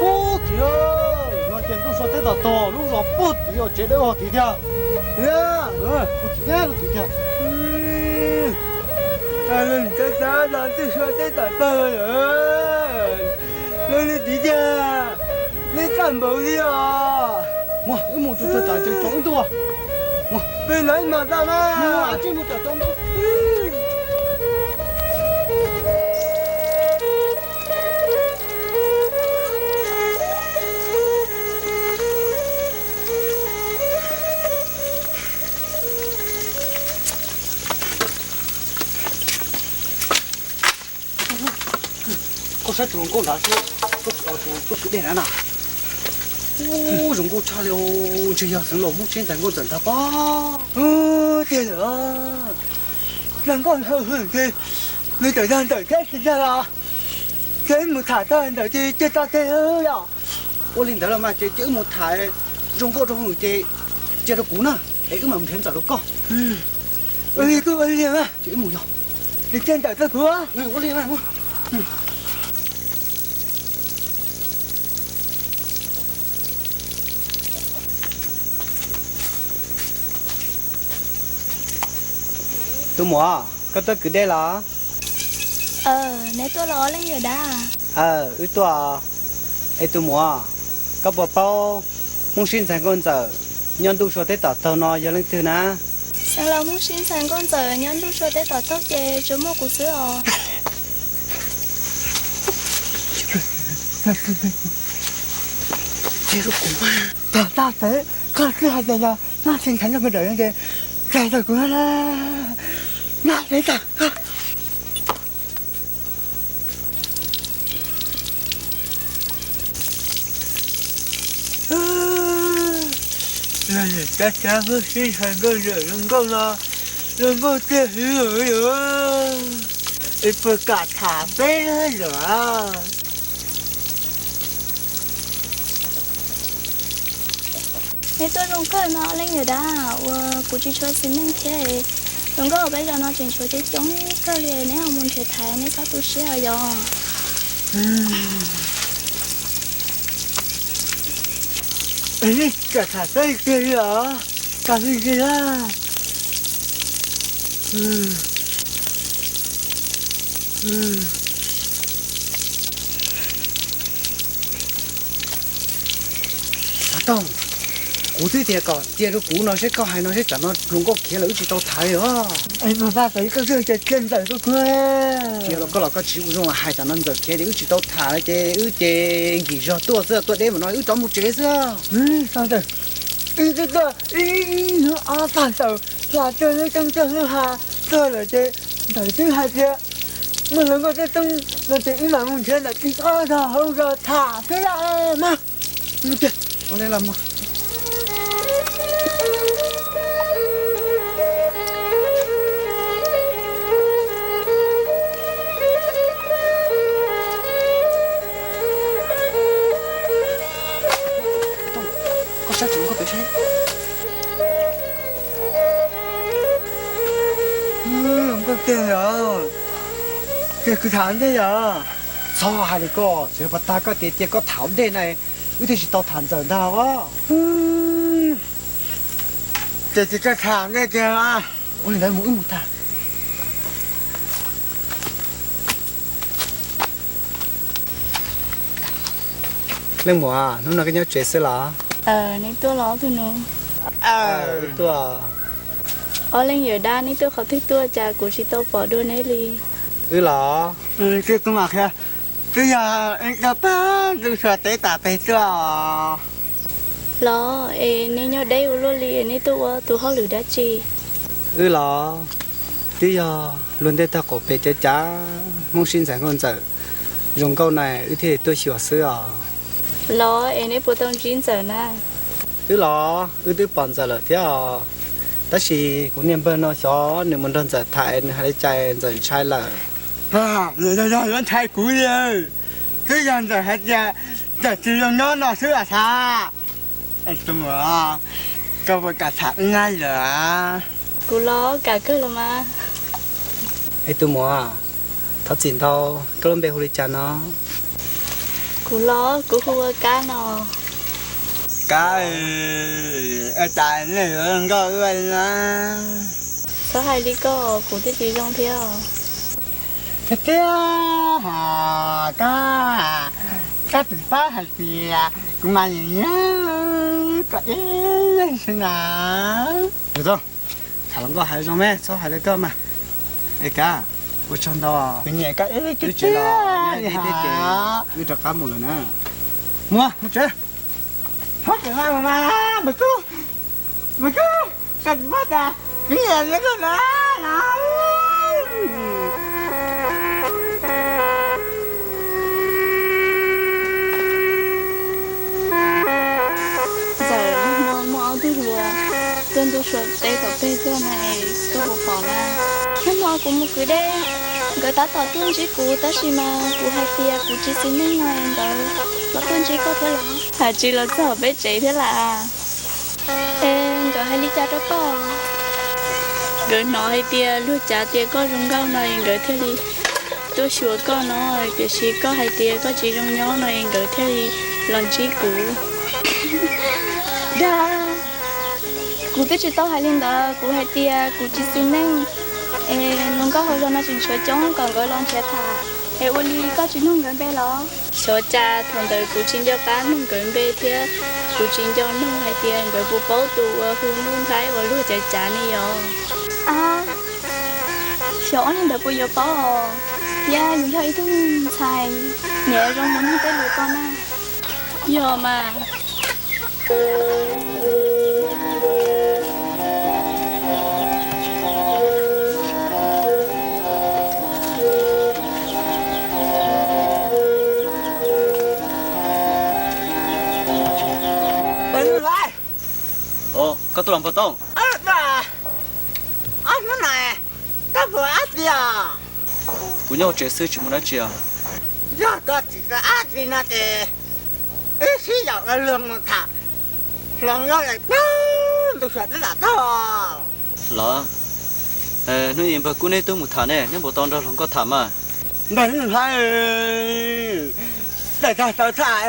不丢，我见都说得到多，路上不丢，绝对我丢掉。不丢掉，不丢掉。Kalau ni tak nanti suatu tak tahu ya. Lalu dia, ni kan boleh ah. 哇，我们就在这种多。哇，被人骂到哇，吗？这么在种多。我说中国那是不是点呐？哦，中国差了，这要是老母亲在我挣他吧？对了，难怪他很对，你这样子开始了，这么大的人就到这了。我领导了嘛，这么台，中国中这着股呢，哎，我们天早都搞。我领了，这么样，你见到这股啊？我领了我。tôi mua có tôi cứ đây là nếu tôi lo lên rồi đó tôi mua có bộ bao muốn xin sang con giờ nhân tu số tết tao nó giờ lên từ na sang lâu muốn xin sang con giờ nhân tu số tết tao về chỗ mua của sữa thế rồi cũng mà ta thế con cứ hay là nó sinh thành ra cái đời này cái đời của nó那没打。那人家家伙生产个人工了，人工这鱼有，也不搞咖啡了。nếu tôi rong cơ nó lên rồi đó của chị cho xin lên thế đừng có bây giờ nó chuyển số chứ chống cơ liền nếu không muốn thiệt hại nếu sao tôi sẽ ở đó ấy cả thả tay kia à cả cái kia à tông cú thứ tiền còn tiền rồi cú nó sẽ có hay nó sẽ chẳng nó luôn có kia là chỉ tao thái à anh mà ba phải có sự chặt chân tại có quê kia là có là có chịu dùng hai chẳng nó giờ kia thì chỉ tao thái chứ chứ gì rồi tôi đấy mà nói trong một chế sao sao rồi cái đó nó phản đầu là cho nó trong nó hà tôi là chế đời thứ hai kia mà nó có cái tung nó chỉ mà muốn chơi là chỉ có rồi hậu rồi thả thế là mà chưa có lên làm mà sao chúng có phải thế? Không có tiền rồi. Cái cứ thán thế à? Sao hai đứa có? Chỉ bắt ta có tiền có thảo đây này, cứ thì chỉ tao thán giờ nào á? Chỉ có thán đây kìa à? Ôi này mũi một thằng. Lên mùa à? Nó nói cái nhau chuyện xưa là? nếu tôi lo thì nó tôi ở lên rồi đó nếu tôi không thích tôi cha của chị tôi bỏ đôi này đi là Cái mà kìa. Bây giờ anh gặp á, tôi sợ tế tả bê cho. lo nếu nhau đây luôn liền nếu tôi không lừa đã chi là bây giờ luôn đây ta có bé cha mong xin sáng con giờ dùng câu này thì tôi sửa xưa lo nếu bố tông chín giờ na là tôi bọn giờ là thế à ta chỉ cũng niệm bên nó xó nếu muốn đơn giờ thay hay chạy giờ chạy là Rồi, nó thay cúi đi. Cái dàn giờ hết ra, giờ chỉ dùng nó xứ là xa. Anh tôi mà, câu vào cả thạc ngay rồi. cô lo cả cơ là mà ấy tôi mua thật xin tao cái lông bè hồ đi chả nó cú lo cú hùa cá nó cá ở tại này nó có gần á số hai đi có cú thích gì trong theo thế thế à cá tự phát hay gì à cũng mà nhìn nhá có ý lên xem nào được rồi thả lắm có hai rồi mẹ sao hai đứa cơ mà ấy cả我想到啊， cái nhẹ cái ý 就 cái 觉 chết 了，你 hả 你这干么了呢？么，我这 hết rồi mà mà cứ cần bắt à cái gì vậy con đó giờ mua mua áo tôi lùa tôi sửa tay cà phê cho này tôi bộ phòng à nhưng mà cũng một cái đấy người ta tỏ tuân chỉ cụ ta chỉ mà cụ hai tia cụ chỉ xin những người đó nó tuân chỉ có thế là hà chỉ là sợ bé chạy thế là em gọi hai ly trà đó có người nói hai tia lúc trà tia có rung gao này người thế đi tôi sửa con nó cái chỉ có hai tia có chỉ rung nhỏ này người thế đi lần chỉ cụ đa cụ tôi chỉ tao hai linh đó cụ hai tia cụ chỉ xin những nông có hồi nó chỉ sửa chống còn gọi lon che thà uli có chỉ nông gần bé lo sửa cha thằng đời cụ chỉ cho cá nông gần bé thì cụ chỉ cho nông hai tiền gọi bố bố tụ phụ nông thái và lúa chạy trả này rồi à sửa nên được bây giờ bố ya dùng cho ý thức xài nhẹ trong muốn tới lúa con à giờ mà có tôi làm bờ tông. nó này các vừa ác gì à Cú nhau trẻ sư chỉ muốn nói chuyện. do có chỉ có ác gì nó thì ít khi dạo là lương một thằng lần nó lại tôi sợ rất là to Lỡ nó yên bờ cú này tôi một thằng này nếu bộ tông đó không có thảm à mình phải để cho tao thả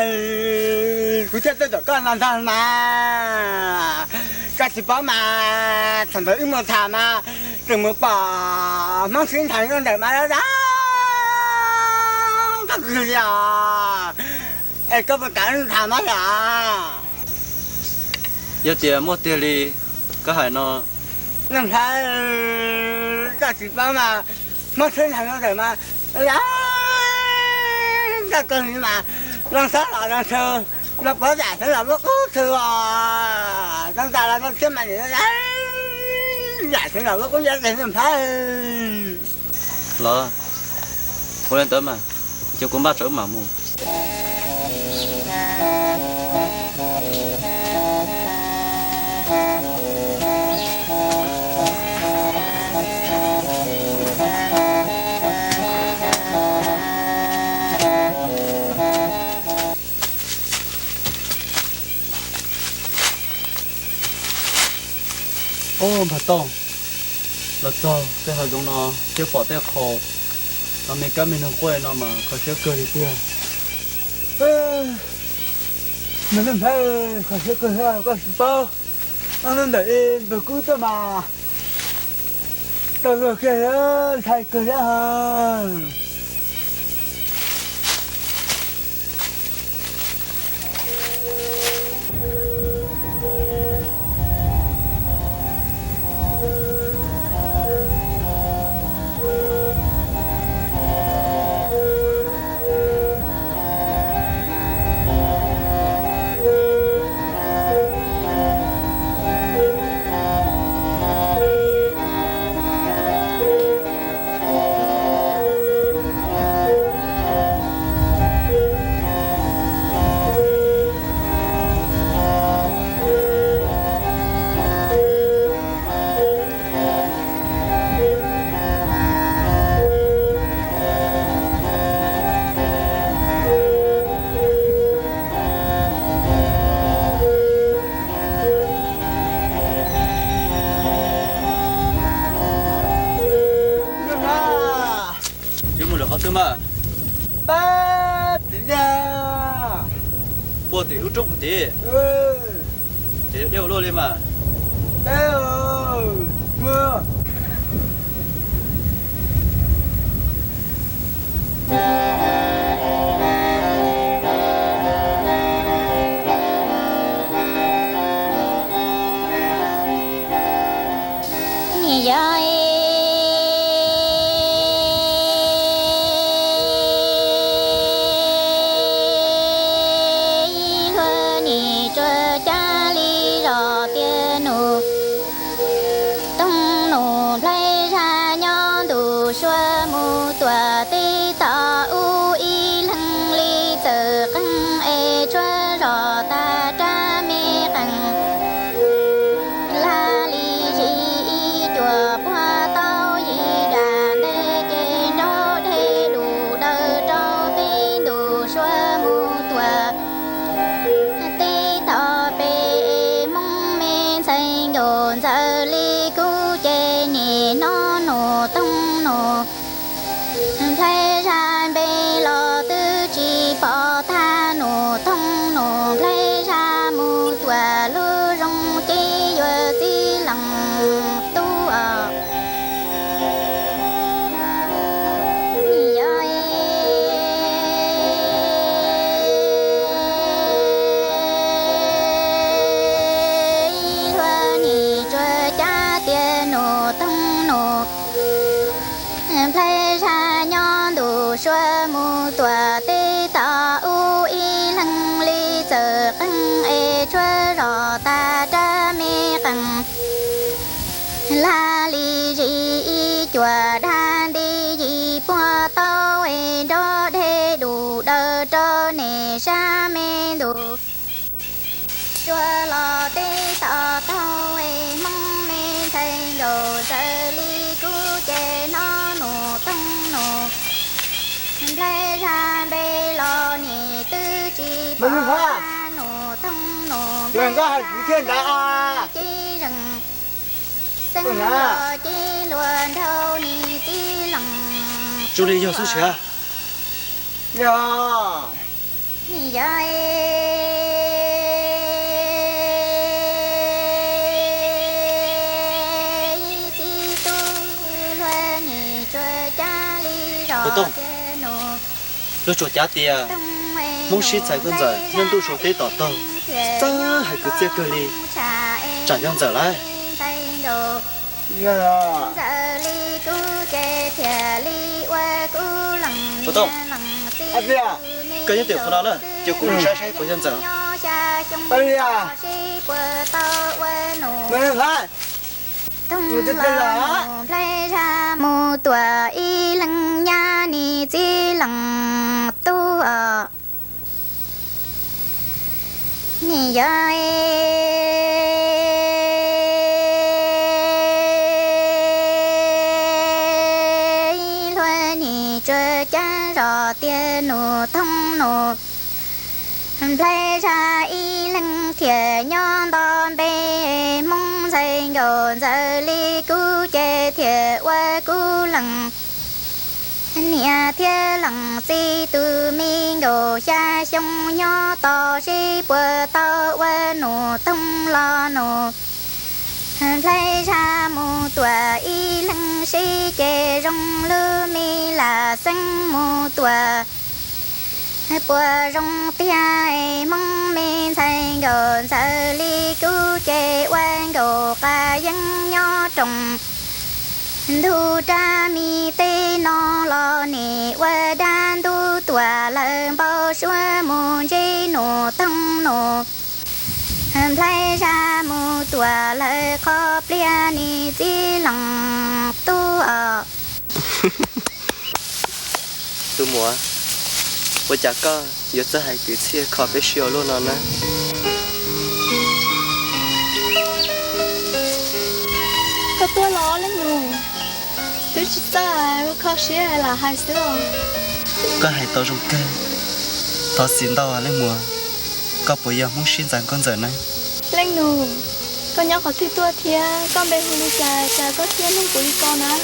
cứ chết tôi con làm sao mà các chị bảo mà thằng tới một thả mà đừng một bỏ mong xin thành con để mà đó các người à ê có một cái thả mà à giờ tiền mua tiền đi có phải nó làm sao các chị bảo mà mong xin thành con để mà đó các con mà làm sao là làm sao nó có giải thế là nó có thừa à đang ta là nó xem mà đấy giải thế là nó có giá trị làm sao Lỡ cô lên tới mà cho cũng bắt trở mà mua ô bà tông là cho cái hơi giống nó cái bỏ cái khổ nó mấy cái mình không quên nó mà có sẽ cười đi kia mình làm sao có sẽ cười ra có sự bao nó nên để được cứ cho mà tao được cái đó thầy cười ra hơn chứ mua được hết cơ mà ba Đến ra. bộ thì lúc trong một tí để đeo luôn lên mà Đây rồi. Mưa. La li ri chùa đan đi di qua tao e đó để đủ đỡ cho nè sa men đủ chùa lò tê tao tao e mong men thành đồ giờ li cu chè nó nổ tông nổ lấy ra bê lò nè tư chi bỏ ra nổ tông nổ Đừng có hành chỉ thiên đã à. chi rừng sinh lò chi luôn thâu ni chi lòng chú đi vô xuống xe Dạ. ni dạy chi tu luôn ni chơi cha li Cô rò Tông. chê nổ tôi chuột giá tiền muốn xịt chạy con giờ nên tôi số tế tỏ tông ta hãy cứ chia cơ đi trả nhân giờ lại Dạ. Cô Tông. À gì à? cái nhất tiểu của nó là chiều cũng sai của nhân giờ Đây à. Mày phải. Tung lòng lấy ra một tuổi y lăng nha ni chi lăng tu ở ni dạy luôn ni chơi cha rò tiền nụ thông nụ lấy ra y lăng thiệt nhon đòn bê mong dây nhon giờ li cu chê thiệt qua cu lăng nia thiệt lăng si tu mi đồ xa sông nhỏ to si bờ to qua nụ thông lo nụ lấy ra một tuổi y lăng si chê rong lư mi là xanh một tuổi bùa rong tia mong men thành gòn sợ li cu chê quan đồ ca dân nho trồng thu tra mi tê no lo nè qua đan tu tòa lần bao xua môn dây nổ thông nổ lấy ra một tòa lời khó plia ni di lòng tu ở tôi muốn tôi chắc có giờ sẽ hay cứ chia khó bé xíu luôn nó nè có tôi lo lên rồi tôi chỉ ta khó xé là hai xưa có hay tao trong cây tao xin tao à lên mùa có bây giờ muốn xin rằng con giờ này lên nụ con nhóc có thích tôi thì con bé hùng cha cha có tiền không của con á